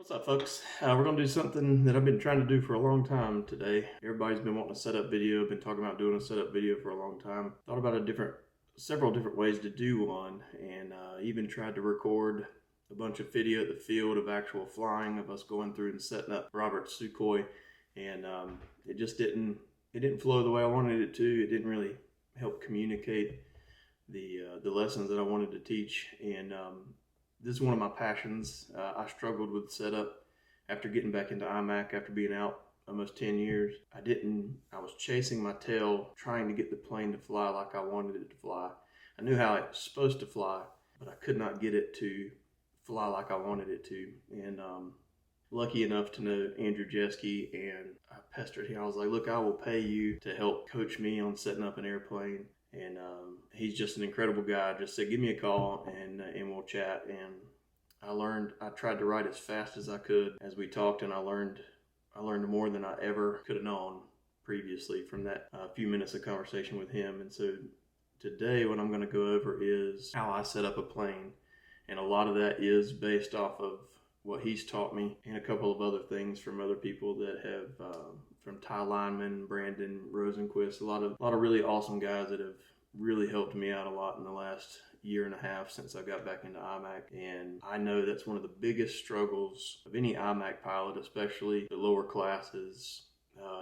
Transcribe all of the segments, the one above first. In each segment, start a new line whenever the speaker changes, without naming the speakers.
What's up, folks? We're going to do something that I've been trying to do for a long time today. Everybody's been wanting a setup video. Been talking about doing a setup video for a long time. Thought about several different ways to do one, and even tried to record a bunch of video at the field of actual flying of us going through and setting up Robert's Sukhoi, and it just didn't flow the way I wanted it to. It didn't really help communicate the lessons that I wanted to teach, and this is one of my passions. I struggled with setup after getting back into IMAC after being out almost 10 years. I was chasing my tail trying to get the plane to fly like I wanted it to fly. I knew how it was supposed to fly, but I could not get it to fly like I wanted it to. And lucky enough to know Andrew Jesky, and I pestered him. I was like, look, I will pay you to help coach me on setting up an airplane. And he's just an incredible guy. Just said, give me a call and we'll chat. And I tried to write as fast as I could as we talked, and I learned more than I ever could have known previously from that few minutes of conversation with him. And so today what I'm going to go over is how I set up a plane. And a lot of that is based off of what he's taught me and a couple of other things from other people that have, from Ty Lineman, Brandon Rosenquist, a lot of really awesome guys that have really helped me out a lot in the last year and a half since I got back into IMAC. And I know that's one of the biggest struggles of any IMAC pilot, especially the lower classes,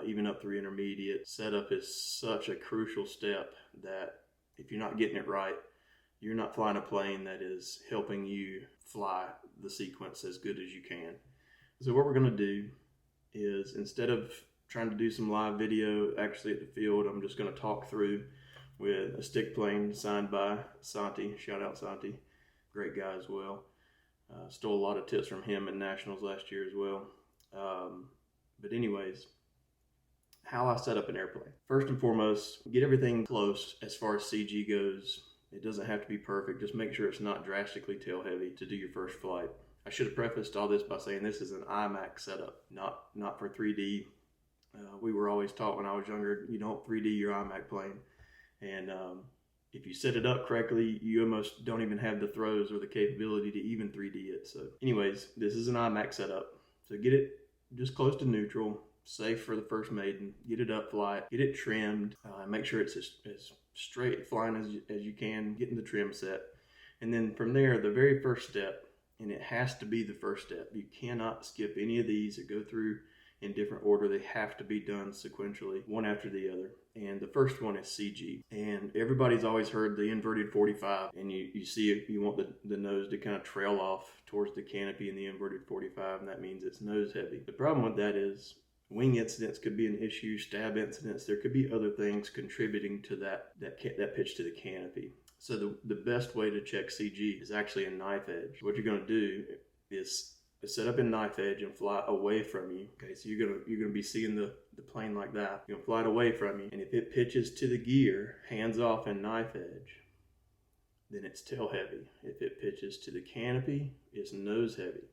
even up through intermediate. Setup is such a crucial step that if you're not getting it right, you're not flying a plane that is helping you fly the sequence as good as you can. So what we're going to do is, instead of trying to do some live video actually at the field, I'm just going to talk through with a stick plane signed by Santi. Shout out Santi, great guy as well. Stole a lot of tips from him at Nationals last year as well. But anyways, how I set up an airplane. First and foremost, get everything close as far as CG goes. It doesn't have to be perfect. Just make sure it's not drastically tail heavy to do your first flight. I should have prefaced all this by saying this is an IMAC setup, not for 3D. We were always taught when I was younger, you don't 3D your IMAC plane. And if you set it up correctly, you almost don't even have the throws or the capability to even 3D it. So anyways, this is an IMAC setup. So get it just close to neutral, safe for the first maiden. Get it up flight, get it trimmed, make sure it's as straight flying as you can, getting the trim set. And then from there, the very first step, and it has to be the first step. You cannot skip any of these or go through in different order. They have to be done sequentially, one after the other. And the first one is CG. And everybody's always heard the inverted 45, and you see it, you want the nose to kind of trail off towards the canopy in the inverted 45, and that means it's nose heavy. The problem with that is wing incidents could be an issue, stab incidents. There could be other things contributing to that pitch to the canopy. So the best way to check CG is actually a knife edge. What you're going to do is set up in knife edge and fly away from you. Okay, so you're gonna be seeing the plane like that. You're gonna fly it away from you, and if it pitches to the gear, hands off and knife edge, then it's tail heavy. If it pitches to the canopy, it's nose heavy.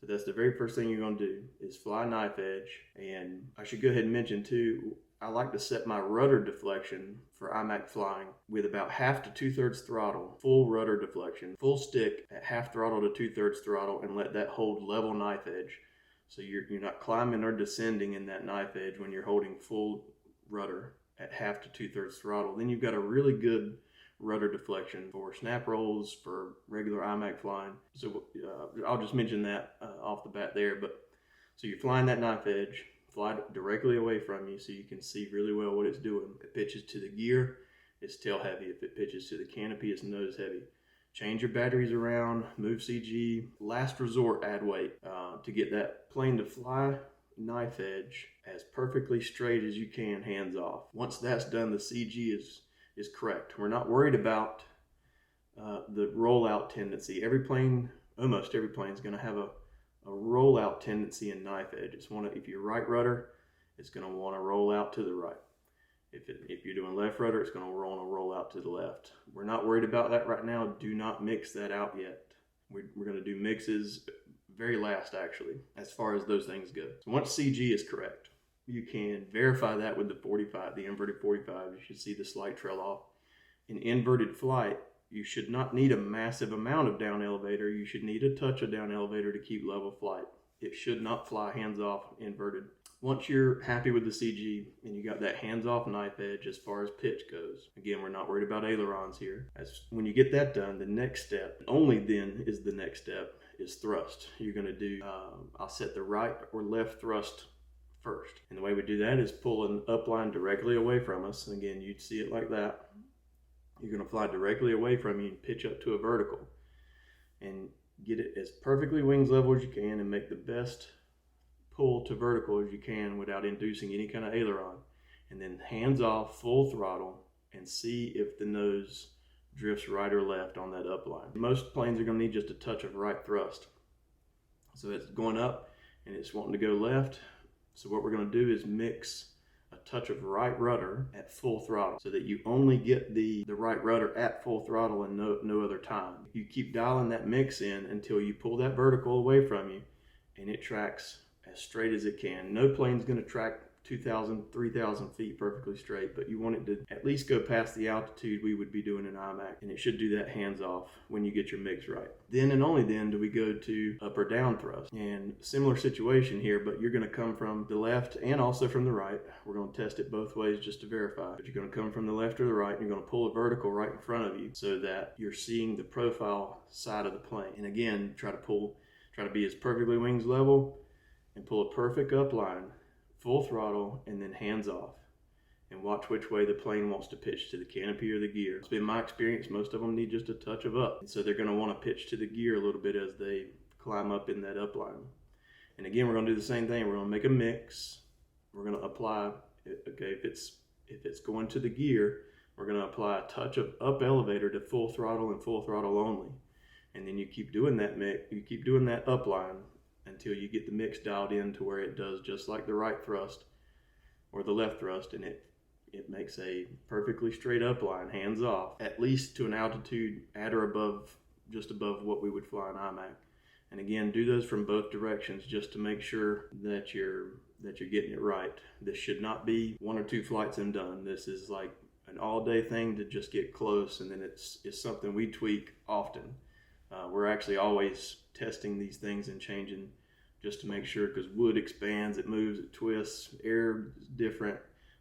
So that's the very first thing you're gonna do is fly knife edge. And I should go ahead and mention too, I like to set my rudder deflection for IMAC flying with about half to 2/3 throttle, full rudder deflection, full stick at half throttle to 2/3 throttle, and let that hold level knife edge. So you're not climbing or descending in that knife edge when you're holding full rudder at half to 2/3 throttle. Then you've got a really good rudder deflection for snap rolls, for regular IMAC flying. So I'll just mention that off the bat there. But so you're flying that knife edge, fly it directly away from you so you can see really well what it's doing. If it pitches to the gear, it's tail heavy. If it pitches to the canopy, it's nose heavy. Change your batteries around, move CG. Last resort, add weight to get that plane to fly knife edge as perfectly straight as you can, hands off. Once that's done, the CG is correct. We're not worried about the rollout tendency. Almost every plane is going to have a rollout tendency in knife edge. If you're right rudder, it's going to want to roll out to the right. If you're doing left rudder, it's going to roll out to the left. We're not worried about that right now. Do not mix that out yet. We're going to do mixes very last, actually, as far as those things go. So once CG is correct, you can verify that with the 45, the inverted 45. You should see the slight trail off. In inverted flight, You should not need a massive amount of down elevator. You should need a touch of down elevator to keep level flight. It should not fly hands off inverted. Once you're happy with the CG and you got that hands-off knife edge as far as pitch goes, again, we're not worried about ailerons here. When you get that done, the next step, only then is the next step, is thrust. You're going to do, I'll set the right or left thrust first. And the way we do that is pull an upline directly away from us. And again, you'd see it like that. You're going to fly directly away from you and pitch up to a vertical. And get it as perfectly wings level as you can and make the best pull to vertical as you can without inducing any kind of aileron. And then hands off, full throttle, and see if the nose drifts right or left on that upline. Most planes are going to need just a touch of right thrust. So it's going up and it's wanting to go left. So what we're going to do is mix a touch of right rudder at full throttle so that you only get the right rudder at full throttle and no other time. You keep dialing that mix in until you pull that vertical away from you and it tracks as straight as it can. No plane's going to track 2,000, 3,000 feet perfectly straight, but you want it to at least go past the altitude we would be doing in IMAC, and it should do that hands off when you get your mix right. Then and only then do we go to up or down thrust. And similar situation here, but you're going to come from the left and also from the right. We're going to test it both ways just to verify. But you're going to come from the left or the right, and you're going to pull a vertical right in front of you so that you're seeing the profile side of the plane. And again, try to be as perfectly wings level and pull a perfect upline, full throttle, and then hands off. And watch which way the plane wants to pitch, to the canopy or the gear. It's been my experience, most of them need just a touch of up. And so they're going to want to pitch to the gear a little bit as they climb up in that upline. And again, we're going to do the same thing. We're going to make a mix. We're going to apply, okay, if it's going to the gear, we're going to apply a touch of up elevator to full throttle and full throttle only. And then you keep doing that mix, you keep doing that upline until you get the mix dialed in to where it does just like the right thrust or the left thrust, and it makes a perfectly straight upline, hands off, at least to an altitude at or above, just above what we would fly in IMAC. And again, do those from both directions just to make sure that you're getting it right. This should not be 1 or 2 flights and done. This is like an all-day thing to just get close, and then it's something we tweak often. We're actually always testing these things and changing just to make sure, because wood expands, it moves, it twists, air is different.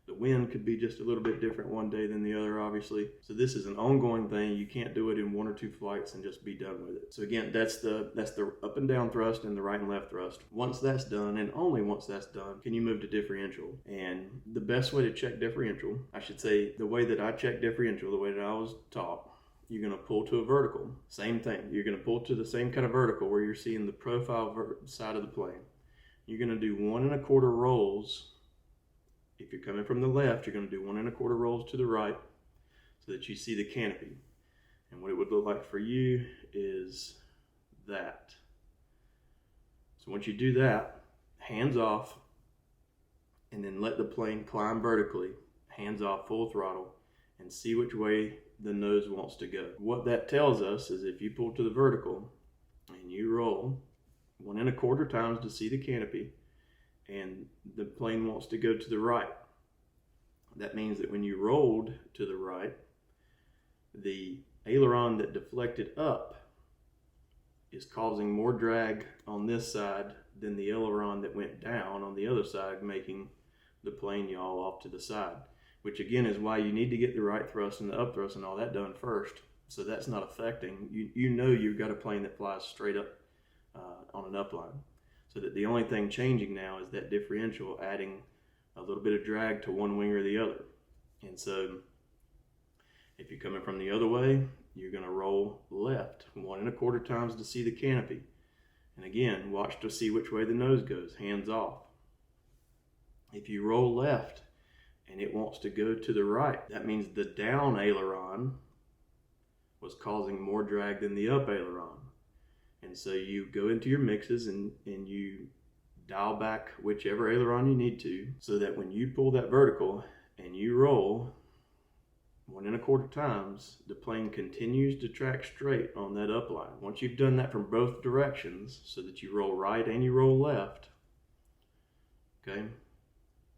The wind could be just a little bit different one day than the other, obviously. So this is an ongoing thing. You can't do it in 1 or 2 flights and just be done with it. So again, that's the up and down thrust and the right and left thrust. Once that's done, and only once that's done, can you move to differential. And the best way to check differential, I should say, the way that I check differential, the way that I was taught, you're going to pull to a vertical. Same thing. You're going to pull to the same kind of vertical where you're seeing the profile side of the plane. You're going to do 1 1/4 rolls. If you're coming from the left, you're going to do 1 1/4 rolls to the right so that you see the canopy. And what it would look like for you is that. So once you do that, hands off, and then let the plane climb vertically, hands off, full throttle, and see which way the nose wants to go. What that tells us is if you pull to the vertical and you roll 1 1/4 times to see the canopy, and the plane wants to go to the right, that means that when you rolled to the right, the aileron that deflected up is causing more drag on this side than the aileron that went down on the other side, making the plane yaw off to the side. Which again is why you need to get the right thrust and the up thrust and all that done first. So that's not affecting, you know you've got a plane that flies straight up on an upline. So that the only thing changing now is that differential, adding a little bit of drag to one wing or the other. And so if you're coming from the other way, you're going to roll left 1 1/4 times to see the canopy. And again, watch to see which way the nose goes, hands off. If you roll left and it wants to go to the right, that means the down aileron was causing more drag than the up aileron. And so you go into your mixes and you dial back whichever aileron you need to, so that when you pull that vertical and you roll 1 1/4 times, the plane continues to track straight on that upline. Once you've done that from both directions, so that you roll right and you roll left, okay,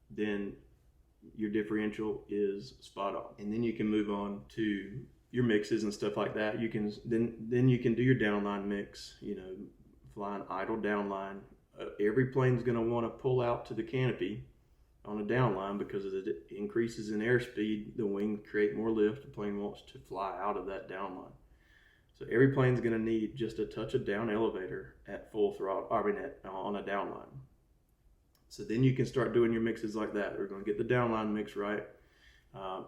then your differential is spot on. And then you can move on to your mixes and stuff like that, you can then you can do your downline mix, flying idle downline. Every plane's going to want to pull out to the canopy on a downline because as it increases in airspeed, the wing create more lift. The plane wants to fly out of that downline. So every plane's going to need just a touch of down elevator at full throttle, on a downline. So then you can start doing your mixes like that. We're going to get the downline mix right.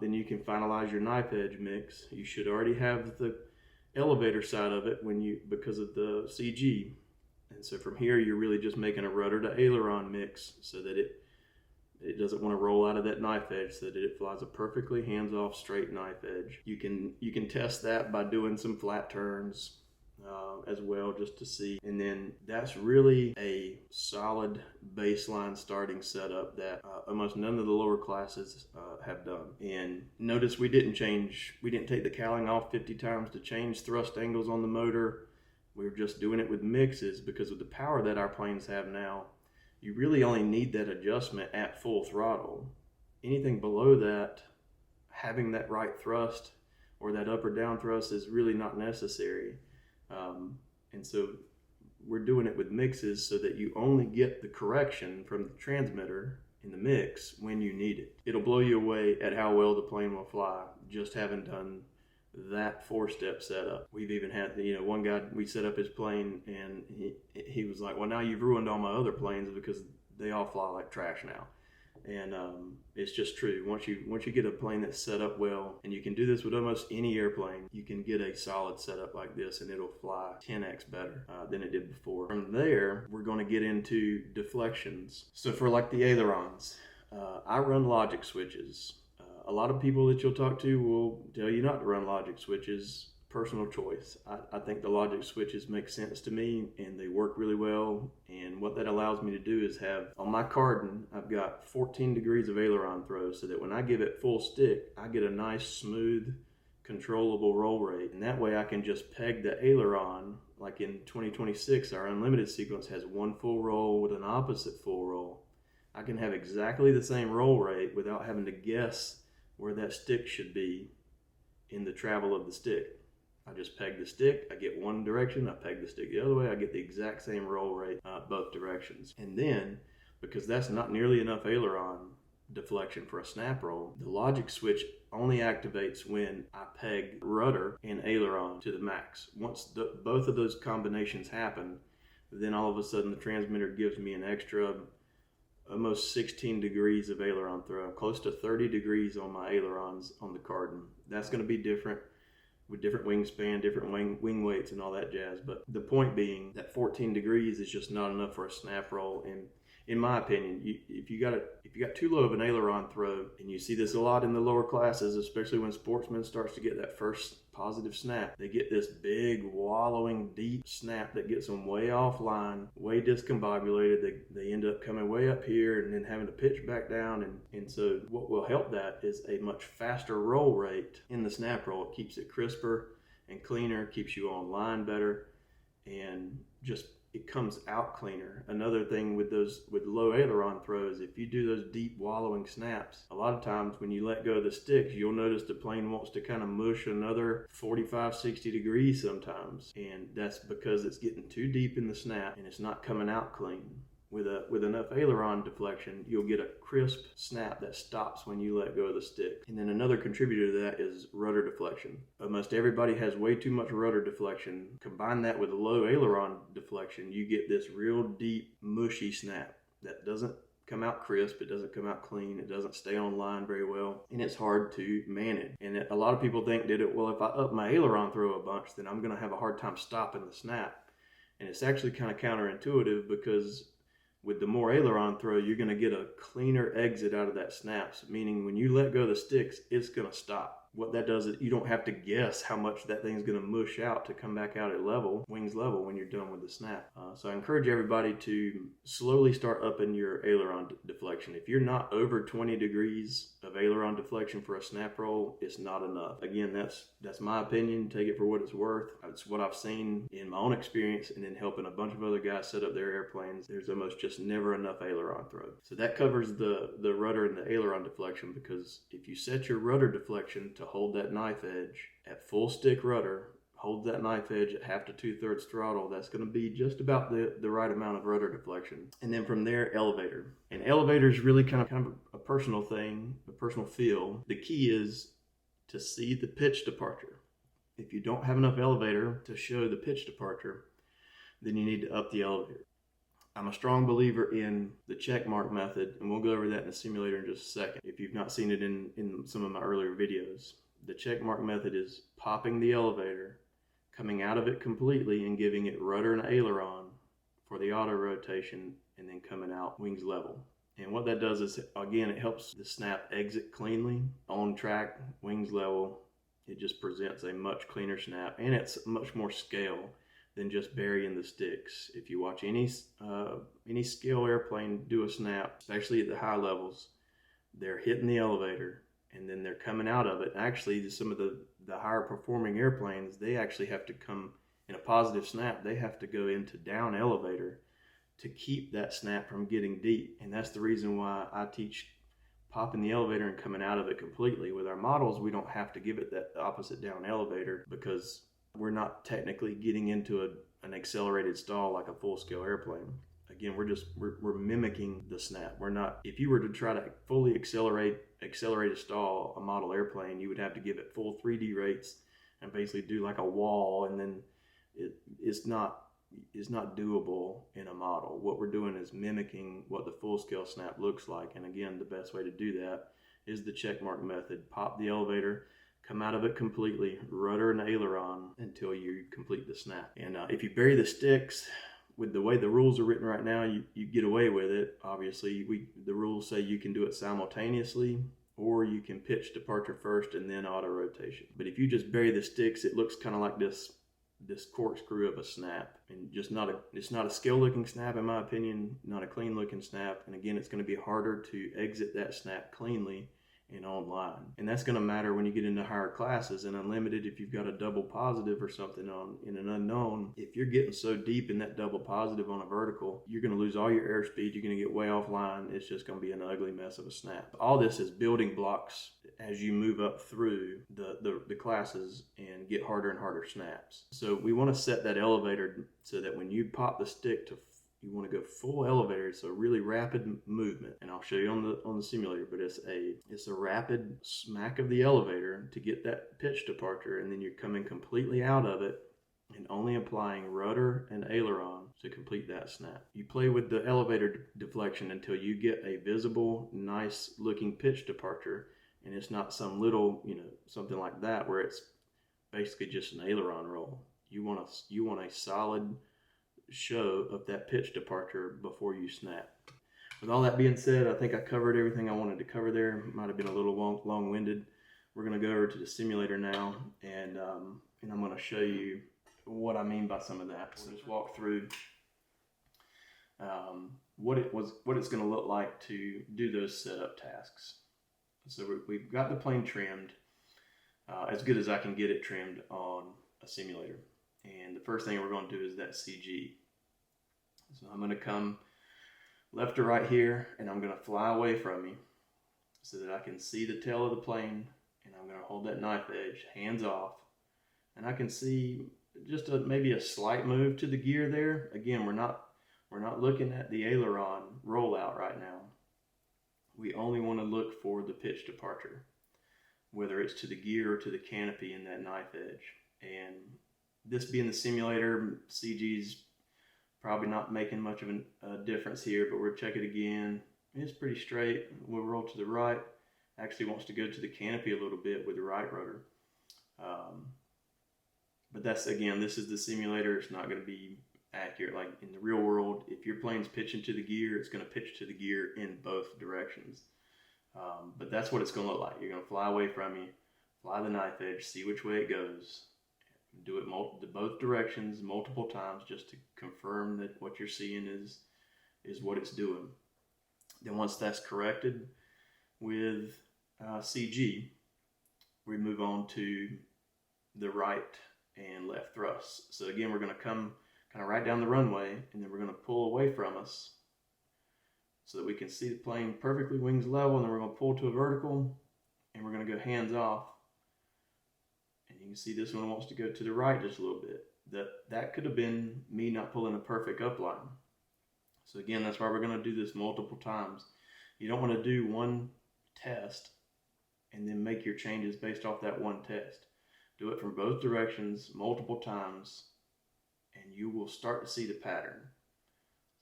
Then you can finalize your knife edge mix. You should already have the elevator side of it because of the CG. And so from here, you're really just making a rudder to aileron mix so that it doesn't want to roll out of that knife edge, so that it flies a perfectly hands-off straight knife edge. You can test that by doing some flat turns as well, just to see. And then that's really a solid baseline starting setup that almost none of the lower classes have done. And notice we didn't take the cowling off 50 times to change thrust angles on the motor. We were just doing it with mixes because of the power that our planes have now. You really only need that adjustment at full throttle. Anything below that, having that right thrust or that up or down thrust is really not necessary. And so we're doing it with mixes so that you only get the correction from the transmitter in the mix when you need it. It'll blow you away at how well the plane will fly just having done that 4-step setup. We've even had, one guy, we set up his plane and he was like, well, now you've ruined all my other planes because they all fly like trash now. And it's just true. Once you get a plane that's set up well, and you can do this with almost any airplane, you can get a solid setup like this and it'll fly 10x better than it did before. From there, we're going to get into deflections. So for like the ailerons, I run logic switches. A lot of people that you'll talk to will tell you not to run logic switches. Personal choice. I think the logic switches make sense to me and they work really well. And what that allows me to do is have, on my Carden, I've got 14 degrees of aileron throw so that when I give it full stick, I get a nice, smooth, controllable roll rate. And that way I can just peg the aileron. Like in 2026, our Unlimited sequence has one full roll with an opposite full roll. I can have exactly the same roll rate without having to guess where that stick should be in the travel of the stick. I just peg the stick, I get one direction, I peg the stick the other way, I get the exact same roll rate both directions. And then, because that's not nearly enough aileron deflection for a snap roll, the logic switch only activates when I peg rudder and aileron to the max. Once both of those combinations happen, then all of a sudden the transmitter gives me an extra almost 16 degrees of aileron throw, close to 30 degrees on my ailerons on the Carden. That's going to be different with different wingspan, different wing weights and all that jazz. But the point being that 14 degrees is just not enough for a snap roll. And in my opinion, if you got too low of an aileron throw, and you see this a lot in the lower classes, especially when sportsman starts to get that first positive snap, they get this big wallowing deep snap that gets them way offline, way discombobulated. They end up coming way up here and then having to pitch back down. And so what will help that is a much faster roll rate in the snap roll. It keeps it crisper and cleaner, keeps you on line better, and just it comes out cleaner. Another thing with low aileron throws, if you do those deep wallowing snaps, a lot of times when you let go of the sticks, you'll notice the plane wants to kind of mush another 45, 60 degrees sometimes. And that's because it's getting too deep in the snap and it's not coming out clean. With enough aileron deflection, you'll get a crisp snap that stops when you let go of the stick. And then another contributor to that is rudder deflection. Almost everybody has way too much rudder deflection. Combine that with low aileron deflection, you get this real deep, mushy snap that doesn't come out crisp, it doesn't come out clean, it doesn't stay on line very well, and it's hard to manage. And a lot of people think that, well, if I up my aileron throw a bunch, then I'm going to have a hard time stopping the snap. And it's actually kind of counterintuitive, because with the more aileron throw, you're going to get a cleaner exit out of that snaps, meaning when you let go of the sticks, it's going to stop. What that does is you don't have to guess how much that thing's going to mush out to come back out at wings level when you're done with the snap. So I encourage everybody to slowly start upping your aileron deflection. If you're not over 20 degrees of aileron deflection for a snap roll, it's not enough. Again, that's my opinion. Take it for what it's worth. It's what I've seen in my own experience and in helping a bunch of other guys set up their airplanes. There's almost just never enough aileron throw. So that covers the rudder and the aileron deflection, because if you set your rudder deflection to hold that knife edge at full stick rudder. Hold that knife edge at 1/2 to 2/3 throttle. That's going to be just about the right amount of rudder deflection. And then from there, elevator. And elevator is really kind of a personal thing, a personal feel. The key is to see the pitch departure. If you don't have enough elevator to show the pitch departure, then you need to up the elevator. I'm a strong believer in the check mark method, and we'll go over that in the simulator in just a second if you've not seen it in some of my earlier videos. The check mark method is popping the elevator, coming out of it completely and giving it rudder and aileron for the auto rotation, and then coming out wings level. And what that does is, again, it helps the snap exit cleanly, on track, wings level. It just presents a much cleaner snap, and it's much more scale than just burying the sticks. If you watch any scale airplane do a snap, especially at the high levels, they're hitting the elevator and then they're coming out of it. Actually, some of the higher performing airplanes, they actually have to come in a positive snap. They have to go into down elevator to keep that snap from getting deep. And that's the reason why I teach popping the elevator and coming out of it completely. With our models, we don't have to give it that opposite down elevator because we're not technically getting into an accelerated stall like a full-scale airplane. Again, we're mimicking the snap. We're not. If you were to try to fully accelerate a stall, a model airplane, you would have to give it full 3D rates and basically do like a wall, and then it's not doable in a model. What we're doing is mimicking what the full-scale snap looks like. And again, the best way to do that is the checkmark method. Pop the elevator, come out of it completely, rudder and aileron until you complete the snap. And if you bury the sticks, with the way the rules are written right now, you get away with it. Obviously, the rules say you can do it simultaneously, or you can pitch departure first and then auto rotation. But if you just bury the sticks, it looks kind of like this corkscrew of a snap, and it's not a scale looking snap, in my opinion, not a clean looking snap. And again, it's going to be harder to exit that snap cleanly and online. And that's going to matter when you get into higher classes. And Unlimited, if you've got a double positive or something in an unknown, if you're getting so deep in that double positive on a vertical, you're going to lose all your airspeed. You're going to get way offline. It's just going to be an ugly mess of a snap. All this is building blocks as you move up through the classes and get harder and harder snaps. So we want to set that elevator so that when you pop the stick you want to go full elevator. It's a really rapid movement, and I'll show you on the simulator. But it's a rapid smack of the elevator to get that pitch departure, and then you're coming completely out of it and only applying rudder and aileron to complete that snap. You play with the elevator deflection until you get a visible, nice looking pitch departure, and it's not some little, something like that where it's basically just an aileron roll. You want a solid show of that pitch departure before you snap. With all that being said, I think I covered everything I wanted to cover there. Might have been a little long-winded. We're going to go over to the simulator now, and I'm going to show you what I mean by some of that. So just walk through what it's going to look like to do those setup tasks. So we've got the plane trimmed as good as I can get it trimmed on a simulator. And the first thing we're going to do is that CG. So I'm going to come left to right here, and I'm going to fly away from me so that I can see the tail of the plane, and I'm going to hold that knife edge, hands off, and I can see just maybe a slight move to the gear there. Again, we're not looking at the aileron rollout right now. We only want to look for the pitch departure, whether it's to the gear or to the canopy in that knife edge. And this being the simulator, CG's probably not making much of a difference here, but we'll check it again. It's pretty straight. We'll roll to the right. Actually wants to go to the canopy a little bit with the right rudder. But that's, again, this is the simulator. It's not going to be accurate. Like in the real world, if your plane's pitching to the gear, it's going to pitch to the gear in both directions. But that's what it's going to look like. You're going to fly away from you, fly the knife edge, see which way it goes. Do it both directions multiple times just to confirm that what you're seeing is what it's doing. Then once that's corrected with CG, we move on to the right and left thrusts. So again, we're going to come kind of right down the runway, and then we're going to pull away from us so that we can see the plane perfectly wings level, and then we're going to pull to a vertical, and we're going to go hands off You can see this one wants to go to the right just a little bit. That could have been me not pulling a perfect upline. So again, that's why we're going to do this multiple times. You don't want to do one test and then make your changes based off that one test. Do it from both directions multiple times, and you will start to see the pattern.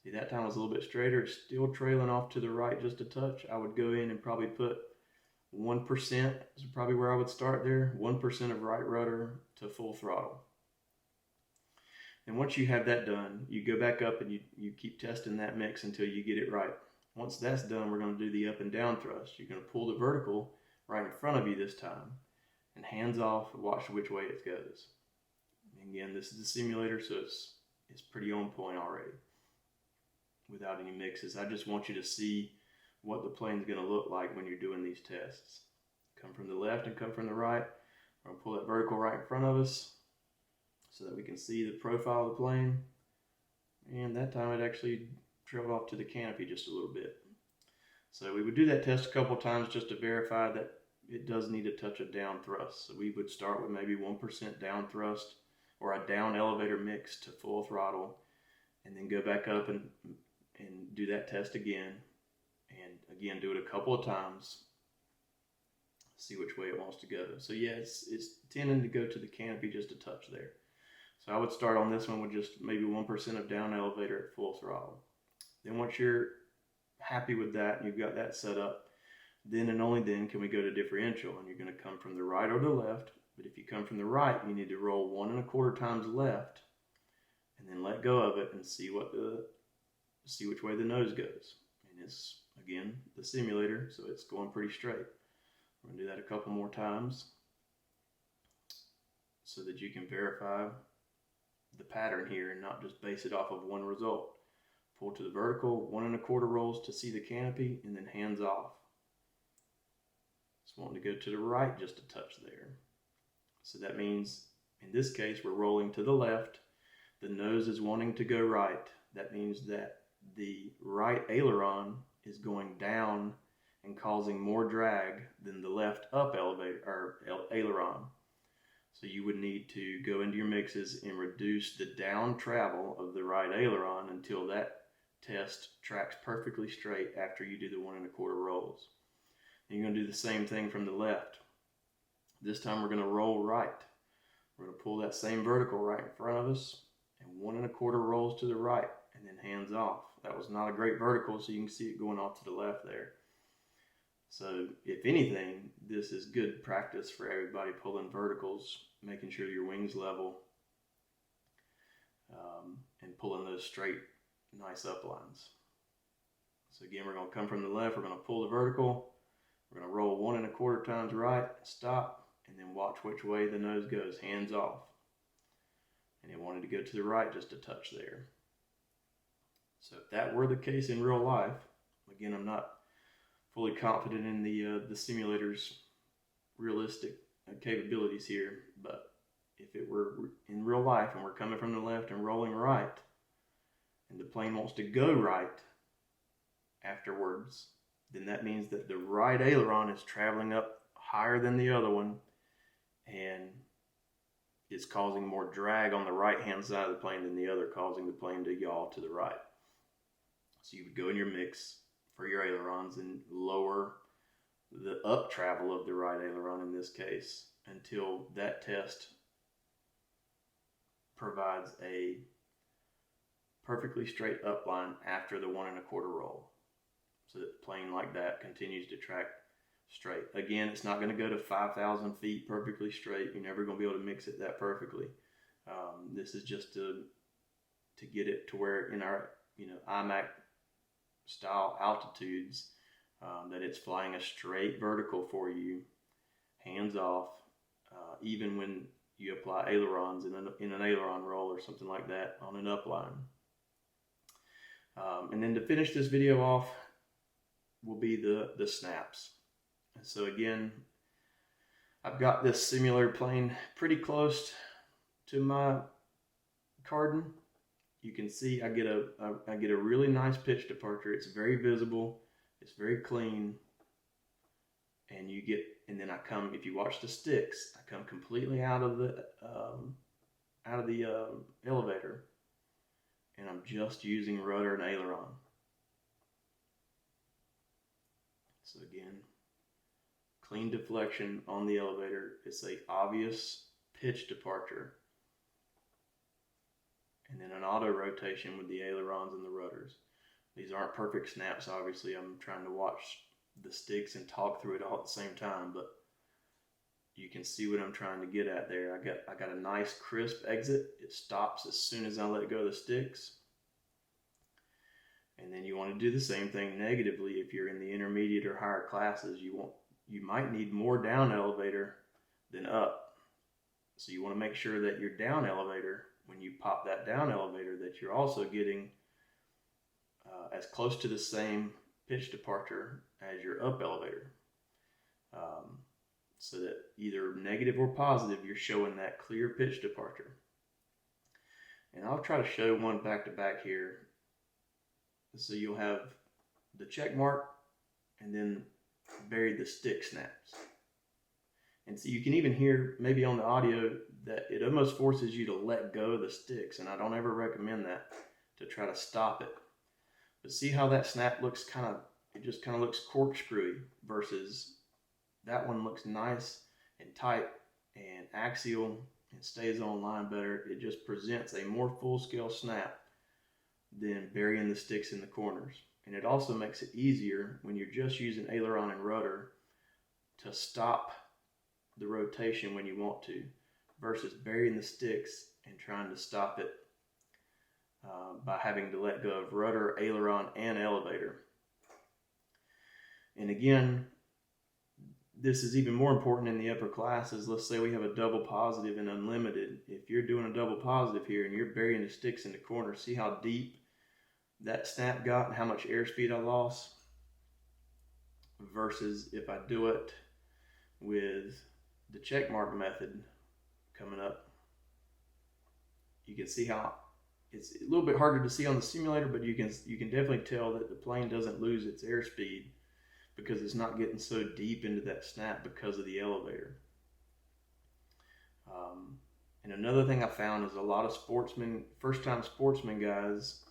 See, that time was a little bit straighter. It's still trailing off to the right just a touch. I would go in and probably put 1%, is probably where I would start there. 1% of right rudder to full throttle. And once you have that done, you go back up and you keep testing that mix until you get it right. Once that's done, we're going to do the up and down thrust. You're going to pull the vertical right in front of you this time, and hands off, watch which way it goes. And again, this is the simulator, so it's pretty on point already without any mixes. I just want you to see what the plane's going to look like when you're doing these tests. Come from the left and come from the right. We're going to pull that vertical right in front of us so that we can see the profile of the plane. And that time it actually trailed off to the canopy just a little bit. So we would do that test a couple times just to verify that it does need a touch of down thrust. So we would start with maybe 1% down thrust or a down elevator mix to full throttle, and then go back up and do that test again. And again, do it a couple of times, see which way it wants to go. So yeah, it's tending to go to the canopy just a touch there. So I would start on this one with just maybe 1% of down elevator at full throttle. Then once you're happy with that and you've got that set up, then and only then can we go to differential, and you're going to come from the right or the left. But if you come from the right, you need to roll 1 1/4 times left and then let go of it and see which way the nose goes. And it's, again, the simulator, so it's going pretty straight. We're going to do that a couple more times so that you can verify the pattern here and not just base it off of one result. Pull to the vertical, 1 1/4 rolls to see the canopy, and then hands off. Just wanting to go to the right just a touch there. So that means, in this case, we're rolling to the left. The nose is wanting to go right. That means that the right aileron is going down and causing more drag than the left up elevator or aileron. So you would need to go into your mixes and reduce the down travel of the right aileron until that test tracks perfectly straight after you do the 1 1/4 rolls. And you're going to do the same thing from the left. This time we're going to roll right. We're going to pull that same vertical right in front of us, and 1 1/4 rolls to the right, and then hands off. That was not a great vertical, so you can see it going off to the left there. So if anything, this is good practice for everybody pulling verticals, making sure your wing's level, and pulling those straight, nice uplines. So again, we're going to come from the left, we're going to pull the vertical, we're going to roll 1 1/4 times right, stop, and then watch which way the nose goes, hands off. And it wanted to go to the right just a touch there. So if that were the case in real life, again, I'm not fully confident in the simulator's realistic capabilities here, but if it were in real life and we're coming from the left and rolling right, and the plane wants to go right afterwards, then that means that the right aileron is traveling up higher than the other one and is causing more drag on the right hand side of the plane than the other, causing the plane to yaw to the right. So you would go in your mix for your ailerons and lower the up travel of the right aileron in this case until that test provides a perfectly straight upline after the 1 1/4 roll, so that the plane like that continues to track straight. Again, it's not going to go to 5,000 feet perfectly straight. You're never going to be able to mix it that perfectly. This is just to get it to where in our IMAC style altitudes that it's flying a straight vertical for you, hands off, even when you apply ailerons in an aileron roll or something like that on an upline. And then to finish this video off will be the snaps. So again, I've got this simulator plane pretty close to my Carden. You can see I get a really nice pitch departure. It's very visible. It's very clean. and then I come, if you watch the sticks, I come completely out of the elevator, and I'm just using rudder and aileron. So again, clean deflection on the elevator. It's a obvious pitch departure. And then an auto rotation with the ailerons and the rudders. These aren't perfect snaps, obviously. I'm trying to watch the sticks and talk through it all at the same time, but you can see what I'm trying to get at there. I got a nice crisp exit. It stops as soon as I let go of the sticks. And then you want to do the same thing negatively. If you're in the intermediate or higher classes, you might need more down elevator than up. So you want to make sure that your down elevator, when you pop that down elevator, that you're also getting as close to the same pitch departure as your up elevator. So that either negative or positive, you're showing that clear pitch departure. And I'll try to show one back to back here. So you'll have the check mark and then bury the stick snaps. And so you can even hear maybe on the audio that it almost forces you to let go of the sticks, and I don't ever recommend that, to try to stop it. But see how that snap looks it just kind of looks corkscrewy, versus that one looks nice and tight and axial and stays on line better. It just presents a more full-scale snap than burying the sticks in the corners. And it also makes it easier when you're just using aileron and rudder to stop the rotation when you want to, versus burying the sticks and trying to stop it by having to let go of rudder, aileron, and elevator. And again, this is even more important in the upper classes. Let's say we have a double positive in Unlimited. If you're doing a double positive here and you're burying the sticks in the corner, see how deep that snap got and how much airspeed I lost? Versus if I do it with the check mark method coming up, you can see how it's a little bit harder to see on the simulator, but you can definitely tell that the plane doesn't lose its airspeed because it's not getting so deep into that snap because of the elevator. And another thing I found is a lot of first-time sportsmen guys,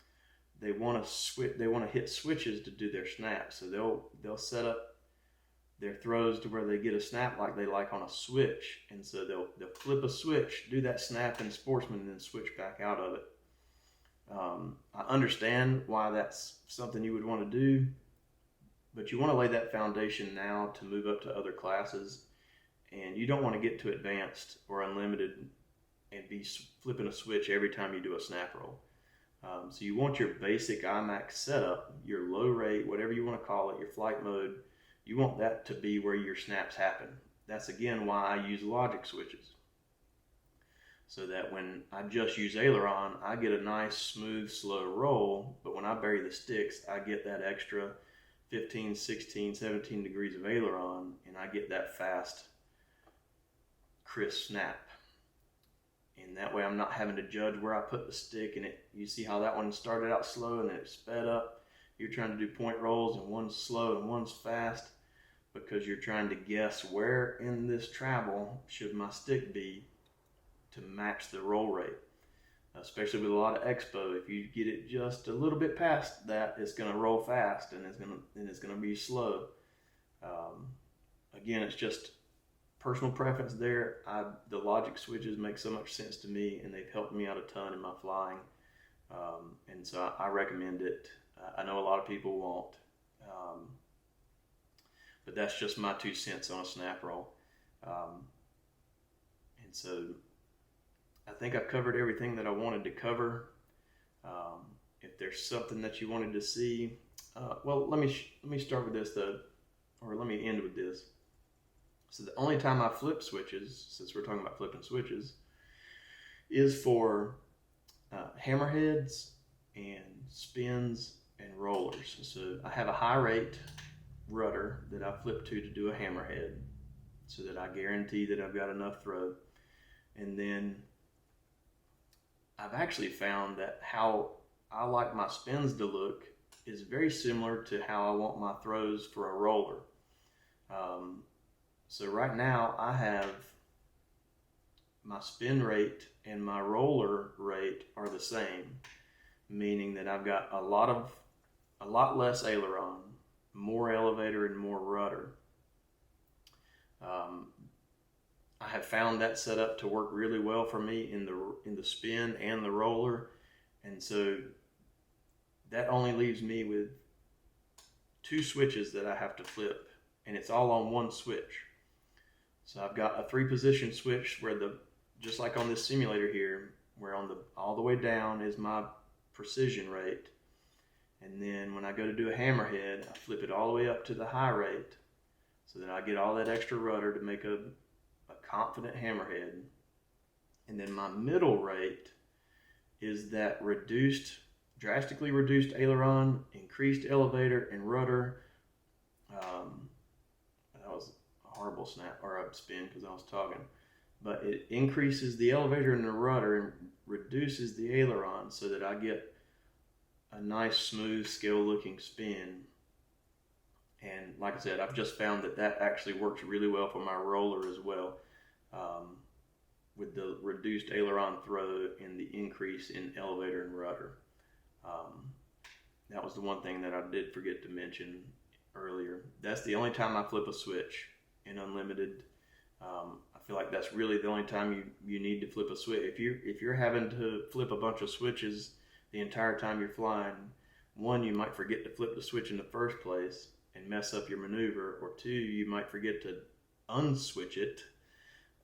they want to hit switches to do their snaps. So they'll set up their throws to where they get a snap like they like on a switch, and so they'll flip a switch, do that snap in sportsman, and then switch back out of it. I understand why that's something you would want to do, but you want to lay that foundation now to move up to other classes, and you don't want to get to advanced or unlimited and be flipping a switch every time you do a snap roll. So you want your basic IMAC setup, your low rate, whatever you want to call it, your flight mode, you want that to be where your snaps happen. That's again why I use logic switches. So that when I just use aileron, I get a nice, smooth, slow roll, but when I bury the sticks, I get that extra 15, 16, 17 degrees of aileron, and I get that fast, crisp snap. And that way I'm not having to judge where I put the stick, and you see how that one started out slow and then it sped up. You're trying to do point rolls, and one's slow and one's fast, because you're trying to guess where in this travel should my stick be to match the roll rate. Especially with a lot of expo, if you get it just a little bit past that, it's going to roll fast and it's going to be slow. Again, it's just personal preference there. The logic switches make so much sense to me, and they've helped me out a ton in my flying. And so I recommend it. I know a lot of people won't, but that's just my 2 cents on a snap roll. And so I think I've covered everything that I wanted to cover. If there's something that you wanted to see, well, let me start with this though, or let me end with this. So the only time I flip switches, since we're talking about flipping switches, is for hammerheads and spins and rollers. So I have a high rate rudder that I flip to do a hammerhead, so that I guarantee that I've got enough throw. And then I've actually found that how I like my spins to look is very similar to how I want my throws for a roller. So right now I have my spin rate and my roller rate are the same, meaning that I've got a lot less aileron, more elevator and more rudder. I have found that setup to work really well for me in the spin and the roller, and so that only leaves me with 2 switches that I have to flip, and it's all on one switch. So I've got a 3-position switch where just like on this simulator here, where all the way down is my precision rate, and then when I go to do a hammerhead, I flip it all the way up to the high rate, so that I get all that extra rudder to make a confident hammerhead. And then my middle rate is that drastically reduced aileron, increased elevator and rudder. That was a horrible snap or a spin because I was talking. But it increases the elevator and the rudder and reduces the aileron so that I get a nice, smooth, scale-looking spin. And like I said, I've just found that actually works really well for my roller as well, with the reduced aileron throw and the increase in elevator and rudder. That was the one thing that I did forget to mention earlier. That's the only time I flip a switch in Unlimited. I feel like that's really the only time you need to flip a switch. If you're having to flip a bunch of switches the entire time you're flying, one, you might forget to flip the switch in the first place and mess up your maneuver, or 2, you might forget to unswitch it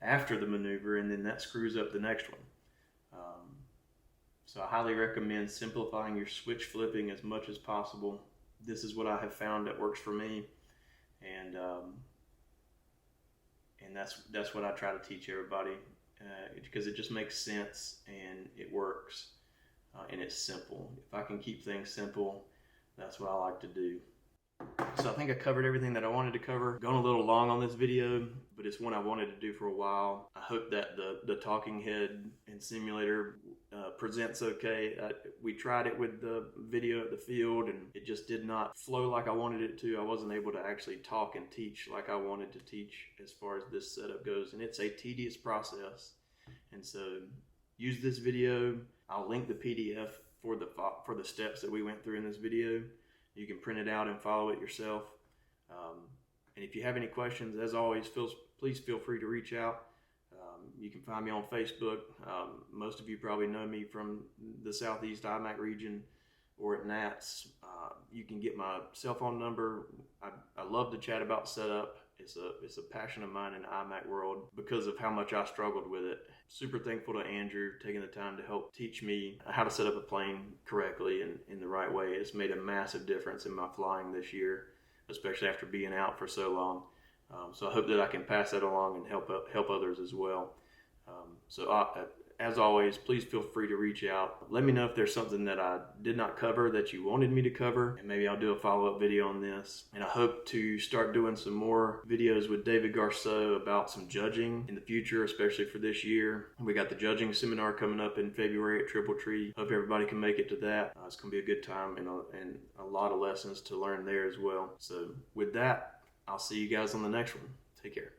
after the maneuver, and then that screws up the next one. So I highly recommend simplifying your switch flipping as much as possible. This is what I have found that works for me, and that's what I try to teach everybody, because it just makes sense and it works, and it's simple. If I can keep things simple, that's what I like to do. So I think I covered everything that I wanted to cover. Gone a little long on this video, but it's one I wanted to do for a while. I hope that the talking head and simulator presents okay. We tried it with the video at the field, and it just did not flow like I wanted it to. I wasn't able to actually talk and teach like I wanted to teach as far as this setup goes, and it's a tedious process. And so use this video. I'll link the PDF for the steps that we went through in this video. You can print it out and follow it yourself. And if you have any questions, as always, please feel free to reach out. You can find me on Facebook. Most of you probably know me from the Southeast IMAC region or at NATS. You can get my cell phone number. I love to chat about setup. It's a passion of mine in the IMAC world because of how much I struggled with it. Super thankful to Andrew taking the time to help teach me how to set up a plane correctly and in the right way. It's made a massive difference in my flying this year, especially after being out for so long. So I hope that I can pass that along and help others as well. As always, please feel free to reach out. Let me know if there's something that I did not cover that you wanted me to cover, and maybe I'll do a follow-up video on this. And I hope to start doing some more videos with David Garceau about some judging in the future, especially for this year. We got the judging seminar coming up in February at Triple Tree. Hope everybody can make it to that. It's going to be a good time and a lot of lessons to learn there as well. So with that, I'll see you guys on the next one. Take care.